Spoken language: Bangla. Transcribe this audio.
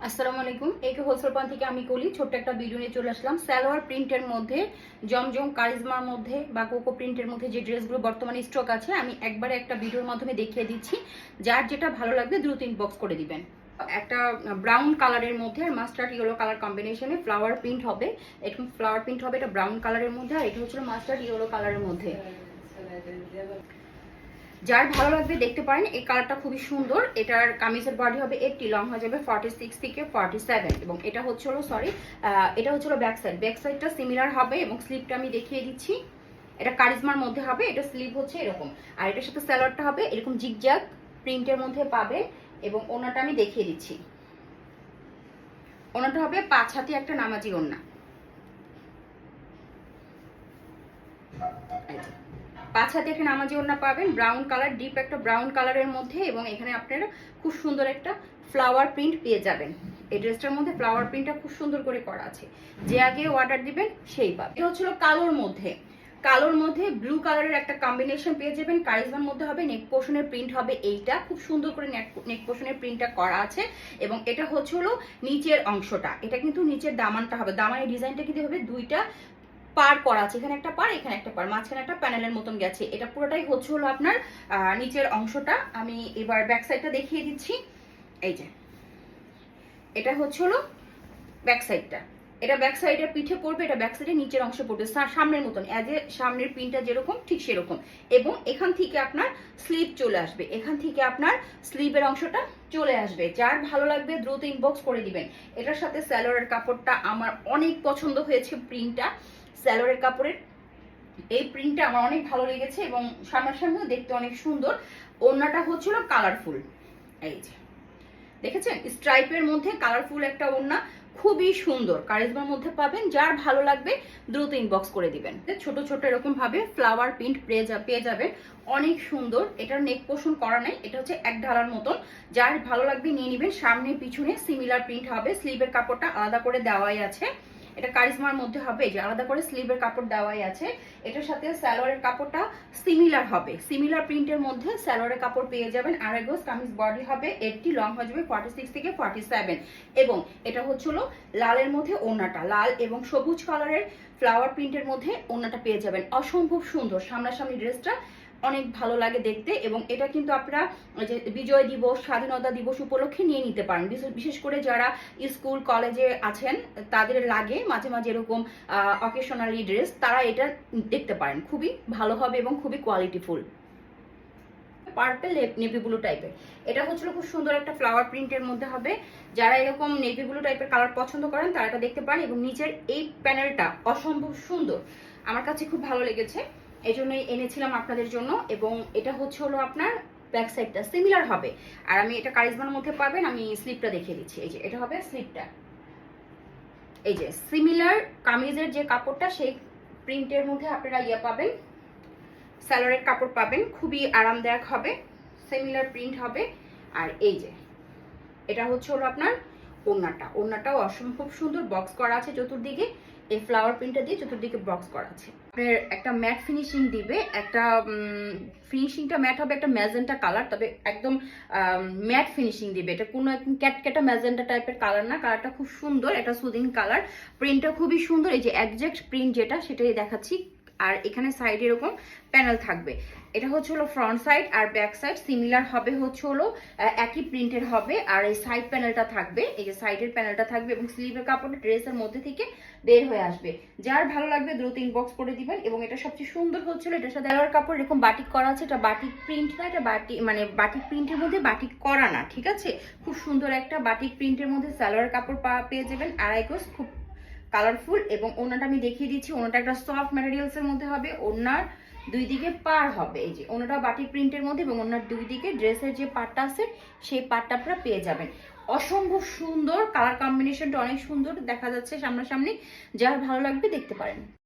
আসসালামু আলাইকুম। একে হোলসেল পয়েন্ট থেকে আমি কলি ছোট্ট একটা ভিডিও নিয়ে চলে আসলাম। সালোয়ার প্রিন্টের মধ্যে জমজম কারিজমার মধ্যে বা কোকো প্রিন্টের মধ্যে যে ড্রেসগুলো বর্তমানে স্টক আছে আমি একবারে একটা ভিডিওর মাধ্যমে দেখিয়ে দিচ্ছি। যার যেটা ভালো লাগবে দ্রুত ইনবক্স করে দিবেন। একটা ব্রাউন কালারের মধ্যে আর মাস্টার্ড ইয়েলো কালার কম্বিনেশনে ফ্লাওয়ার প্রিন্ট হবে। এরকম ফ্লাওয়ার প্রিন্ট হবে, এটা ব্রাউন কালারের মধ্যে আর এটা হচ্ছে মাস্টার্ড ইয়েলো কালারের মধ্যে। যার ভালো লাগবে দেখতে পারেন। এই কালারটা খুবই সুন্দর। এটার কামিজের বডি হবে 80, লং হয়ে যাবে 46 থেকে 47 এবং এটা হচ্ছে এটা হচ্ছে ব্যাক সাইড। ব্যাক সাইডটা সিমিলার হবে এবং স্লিভটা আমি দেখিয়ে দিচ্ছি। এটা কারিজমার মধ্যে হবে, এটা স্লিভ হচ্ছে এরকম আর এটার সাথে সালোয়ারটা হবে এরকম জিগজ্যাগ প্রিন্টের মধ্যে পাবে এবং ওনাটা আমি দেখিয়ে দিচ্ছি। ওনাটা হবে 5 হাতি একটা নামাজি ওন্না। 5 হাতে একটা নামাজি ওড়না পাবেন, ব্রাউন কালার, ডিপ একটা ব্রাউন কালারের মধ্যে এবং এখানে আপনারা খুব সুন্দর একটা ফ্লাওয়ার প্রিন্ট পেয়ে যাবেন। এই ড্রেসটার মধ্যে ফ্লাওয়ার প্রিন্টটা খুব সুন্দর করে করা আছে। যে আগে অর্ডার দিবেন সেই পাবে। এটা হচ্ছিল কালোর মধ্যে ব্লু কালারের একটা কম্বিনেশন পেয়ে যাবেন। কারিজমার মধ্যে হবে, নেক পোর্শনের প্রিন্ট হবে এইটা, খুব সুন্দর করে নেক পোর্শনের প্রিন্টটা করা আছে এবং এটা হচ্ছে নিচের অংশটা। এটা কিন্তু নিচের দামানটা হবে, দামানের ডিজাইনটা কিন্তু হবে দুইটা পার করা আছে, এখানে একটা পার এখানে একটা পার, মাঝখানে একটা প্যানেলের মতন গেছে। এটা পুরোটাই হচ্ছে আপনার নিচের অংশটা। আমি এবার ব্যাক সাইডটা দেখিয়ে দিচ্ছি। এই যে এটা হচ্ছে ব্যাক সাইডটা। এটা ব্যাক সাইডে পিঠে পড়বে, এটা ব্যাক সাইডে নিচের অংশ পড়বে সামনের মতন, এজ এ সামনের প্রিন্টটা যেরকম ঠিক সেরকম। এবং এখান থেকে আপনার স্লিভ চলে আসবে, এখান থেকে আপনার স্লিভের অংশটা চলে আসবে। যার ভালো লাগবে দ্রুত ইনবক্স করে দিবেন। এটার সাথে সালোয়ারের কাপড়টা আমার অনেক পছন্দ হয়েছে। প্রিন্টটা সালোয়ারের কাপড়ের এই প্রিন্টটা আমার অনেক ভালো লেগেছে এবং সামনাসামনিও দেখতে অনেক সুন্দর। ওড়নাটা হচ্ছিল কালারফুল, এই যে দেখেছেন স্ট্রাইপের মধ্যে কালারফুল একটা ওড়না, খুবই সুন্দর। কারিজমার মধ্যে পাবেন। যার ভালো লাগবে দ্রুত ইনবক্স করে দিবেন। ছোট ছোট এরকম ভাবে ফ্লাওয়ার প্রিন্ট পেয়ে যাবেন, অনেক সুন্দর। এটার নেক পোর্শন করা নাই, এটা হচ্ছে এক ঢালার মতন। যার ভালো লাগবে নিয়ে নিবেন। সামনে পিছনে সিমিলার প্রিন্ট হবে, স্লিভের কাপড়টা আলাদা করে দেওয়াই আছে। এটা কারিজমার মধ্যে হবে, যে আলাদা করে স্লিভের কাপড় দেওয়াই আছে। এটার সাথে সালোয়ারের কাপড়টা সিমিলার হবে, সিমিলার প্রিন্টের মধ্যে সালোয়ারের কাপড় পেয়ে যাবেন। আড়াই গজ, কামিজ বডি হবে 80, লং হয়ে যাবে 46 থেকে 47 এবং এটা হচ্ছিল লালের মধ্যে ওড়নাটা, লাল এবং সবুজ কালারের ফ্লাওয়ার প্রিন্টের মধ্যে ওড়নাটা পেয়ে যাবেন। অসম্ভব সুন্দর, সামনাসামনি ড্রেসটা অনেক ভালো লাগে দেখতে এবং এটা কিন্তু আপনারা যে বিজয় দিবস, স্বাধীনতা দিবস উপলক্ষে নিয়ে নিতে পারেন। বিশেষ করে যারা স্কুল কলেজে আছেন তাদের লাগে মাঝে মাঝে এরকম অকেশনালি ড্রেস, তারা এটা দেখতে পারেন, খুবই ভালো হবে এবং খুবই কোয়ালিটিফুল। পার্পল নেভি ব্লু টাইপের, এটা হচ্ছিল খুব সুন্দর একটা ফ্লাওয়ার প্রিন্টের মধ্যে হবে। যারা এরকম নেভি ব্লু টাইপের কালার পছন্দ করেন তারা এটা দেখতে পারেন এবং নিচের এই প্যানেলটা অসম্ভব সুন্দর, আমার কাছে খুব ভালো লেগেছে, এই জন্যই এনেছিলাম আপনাদের জন্য। এবং এটা হচ্ছে আপনার ব্যাক সাইডটা সিমিলার হবে আর আমি এটা কারিজমার মধ্যে পাবেন। আমি স্লিপটা দেখিয়ে দিচ্ছি, এই যে এটা হবে স্লিপটা। এই যে সিমিলার কামিজের যে কাপড়টা সেই প্রিন্টের মধ্যে আপনারা পাবেন, সালোয়ারের কাপড় পাবেন, খুবই আরামদায়ক হবে, সিমিলার প্রিন্ট হবে। আর এই যে এটা হচ্ছে আপনার ওড়নাটাও অসম্ভব সুন্দর, বক্স করা আছে চতুর্দিকে, এই ফ্লাওয়ার প্রিন্টটা দিয়ে চতুর্দিকে বক্স করা আছে। আপনার একটা ম্যাট ফিনিশিং দিবে, একটা ফিনিশিংটা ম্যাট হবে, একটা ম্যাজেন্টা কালার, তবে একদম ম্যাট ফিনিশিং দিবে। এটা কোনো একদম ক্যাটক্যাটা ম্যাজেন্টা টাইপের কালার না, কালারটা খুব সুন্দর, এটা সুদিং কালার, প্রিন্টটা খুবই সুন্দর। এই যে একজ্যাক্ট প্রিন্ট যেটা সেটাই দেখাচ্ছি। আর এখানে সাইডে এরকম প্যানেল থাকবে। এটা হচ্ছে ফ্রন্ট সাইড আর ব্যাক সাইড সিমিলার হবে, হচ্ছে একই প্রিন্টের হবে। আর এই সাইড প্যানেলটা থাকবে, এই যে সাইডের প্যানেলটা থাকবে এবং স্লিভের কাপড়টা ড্রেসের মধ্যে থেকে বের হয়ে আসবে। যার ভালো লাগবে দ্রুত ইনবক্স করে দিবেন। এবং এটা সবচেয়ে সুন্দর হচ্ছিল, এটার সাথে সালোয়ার কাপড় এরকম বাটিক করা আছে। এটা বাটিক প্রিন্ট না, এটা বাটিক প্রিন্টের মধ্যে বাটিক করা না, ঠিক আছে। খুব সুন্দর একটা বাটিক প্রিন্টের মধ্যে সালোয়ার কাপড় পেয়ে যাবেন, আড়াই গজ, খুব কালারফুল। এবং ওড়নাটা আমি দেখিয়ে দিচ্ছি, ওড়নাটা একটা সফট ম্যাটেরিয়ালস এর মধ্যে হবে, ওড়নার দুই দিকে পার হবে। এই যে ওড়নাটা বাটিক প্রিন্টের মধ্যে এবং ওড়নার দুই দিকে ড্রেসের যে পাটটা আছে সেই পাটটা আপনারা পেয়ে যাবেন। অসম্ভব সুন্দর, কালার কম্বিনেশনটা অনেক সুন্দর দেখা যাচ্ছে সামনাসামনি। যার ভালো লাগবে দেখতে পারেন।